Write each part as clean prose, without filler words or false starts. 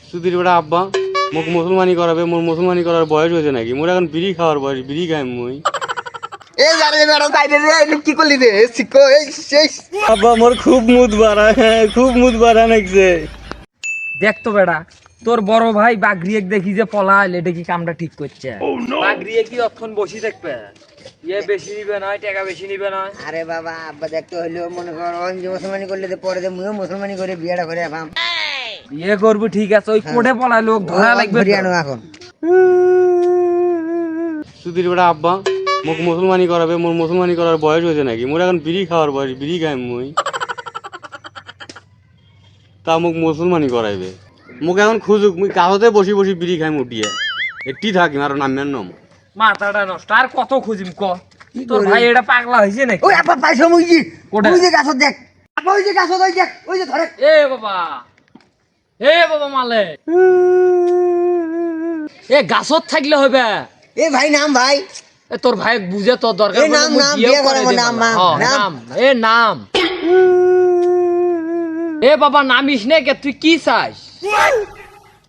সুধীর বেটা আব্বা মোক মুসলমানি করাবে, মোর মুসলমানি করার বয়স হয়েছে নাকি? মোর এখন বিড়ি খাওয়ার বয়স, বিড়ি খাই মুই। এই জারে বেটা তাই রে কি করলি রে শিখো এই শেষ আব্বা মোর খুব মুদ বাড়া, খুব মুদ বাড়া লাগছে। দেখ তো বেড়া, তোর বড় ভাই বাগরিয়ে দেখি যে পলাইল, এটা কি কামটা ঠিক করছে? বাগরিয়ে কি অক্ষণ বসি থাকবে? ইয়ে বেশি নিবে নয়, টাকা বেশি নিবে নয়। আরে বাবা আব্বা দেখতে হইলো মনে কর যে মুসলমানি করলে তো পরে যে মুইও মুসলমানি করে বিয়েটা করে আবাম বিয়ে করবি ঠিক আছে, ওই কোটে পলাই লোক ধরা লাগবে হরিয়ানো এখন। সুধীর বেটা আব্বা মোক মুসলমানি করাবে, মোর মুসলমানি করার বয়স হয়েছে নাকি? মোর এখন বিড়ি খাওয়ার বয়স, বিড়ি খাই মুই। তা মোক মুসলমানি করাইবে, মোক এখন খুঁজুক, মুই কাগজে বসি বসি বিড়ি খাই মুটিয়ে একটি থাকিম আর নামের নাম। মাথাটা নষ্ট, আর কত খুঁজিম ক? তোর ভাই এটা পাগলা হয়েছে নাকি? ওই আপা পাইছো মুইজি কোটে? ওই যে গাছত দেখ আপা, ওই যে গাছত ওই দেখ ওই যে ধরে এ বাবা, এ বাবা মালে, এ গাছত থাকলে হবে। এ ভাই নাম ভাই এ তোর ভাই বুঝে তোর দরকার এই নাম, নাম, বিয়ে করাবো, নাম, নাম। এ নাম এ বাবা নামিস নে কে, তুই কি চাস?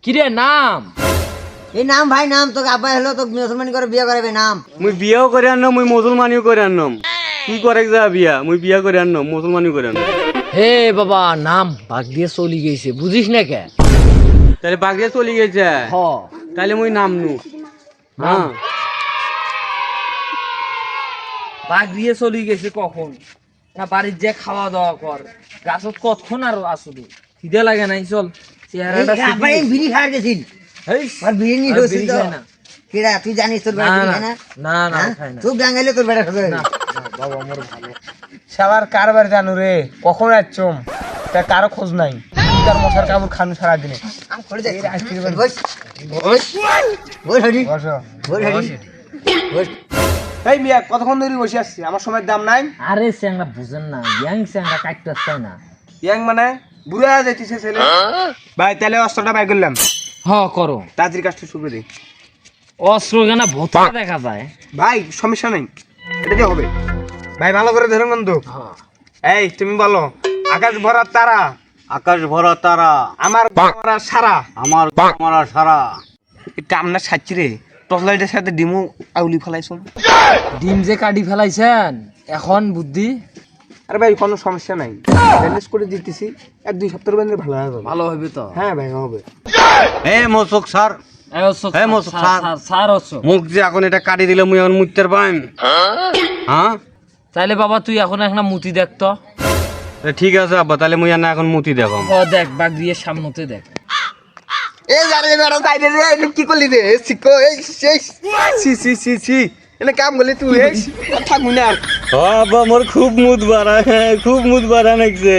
কিরে নাম? এই নাম ভাই নাম, তোকে আব্বা হলো তো মুসলমানি করে বিয়ে করাবে নাম। মুই বিয়াও করে আনলাম, মুই মুসলমানিও করে আনলাম। তুই করে যা বিয়া, মুই বিয়া করে আনলাম, মুসলমানিও করে আনলাম। হে বাবা নাম ভাগ দিয়ে চলি গেছে, বুঝিস না কে? তাহলে বাগিয়া চলে গেছে, হ তাহলে মুই নাম নু। হ্যাঁ ভাগ দিয়ে চলি গেছে কখন? না বাড়ির যে খাওয়া দাওয়া কর, গাছত কতক্ষণ আর আসুদি, খিদে লাগে নাই, চল চেহারাটা এই আব্বা এই বিড়ি খাওয়ার গেছিল হেই, আর বিড়ি নিয়ে আর হয়েছিল বিড়ি তো খায় না। কেডা তুই জানিস তোর বেটা না, বিড়ি না, খায় না? না, না, হ্যাঁ? খায় না। তুই গাঙ্গাইলে তোর বেটা খাবে না, বাবা আমার ভালো। শালার কারবার জানো রে, কখন আসছম তা কারো খোঁজ নাই। তার মশার কামড় খানু সারাদিনে। আম করে দে বস বস বস হরি বসো। বস হরি বস। এই মিয়া কতক্ষণ ধরে বসে আসছি, আমার সময়ের দাম নাই। আরে স্যাংরা বুঝেন না, ইয়াং স্যাংরা কাটতে চায় না। ইয়াং মানে বুড়া যাইতেছে ছেলে। ভাই তাহলে অস্ত্রটা বাই করলাম, হ করো, তাড়াতাড়ি কাজটা শুরু করে দিই। অস্ত্র কেনা ভোতা দেখা যায়। ভাই সমস্যা নাই, এটা দিয়ে হবে। ভাই ভালো করে ধরুন বন্ধু। এই তুমি বলো, আকাশ ভরা তারা, আকাশ ভরা তারা, আমার ভরা সারা, আমার মারা সারা। এটা আপনার সাচ্ছি রে, টর্চ লাইটের সাথে ডিমু আউলি ফেলাইছুন। ডিম যে কাটি ফেলাইছেন, এখন বুদ্ধি আরে ভাই কোনো সমস্যা নাই, ব্যান্ডেজ করে দিতেছি, 1-2 সপ্তাহের মধ্যে ভালো হয়ে যাবে। ভালো হবে তো। হ্যাঁ ভাই হবে। এ মোচক স্যার, হ্যাঁ, মশক, স্যার। স্যার অশোক, মুখ যে এখন এটা কাটি দিলে মুই এখন মুইতের পাইম। হ্যাঁ তাইলে বাবা তুই এখন একটা মুতি দেখ তো। ঠিক আছে আব্বা, তাহলে মুই না এখন মুতি দেখাম। ও দেখ বাগ দিয়ে সামনেতে দেখ। এই জারে বেটা তাই রে কি করলি রে শিখো এই শেষ সি সি সি সি এনে কাম করলে তুই থাকবি না আর। আব্বা মোর খুব মুদ বাড়া, খুব মুদ বাড়া লাগছে।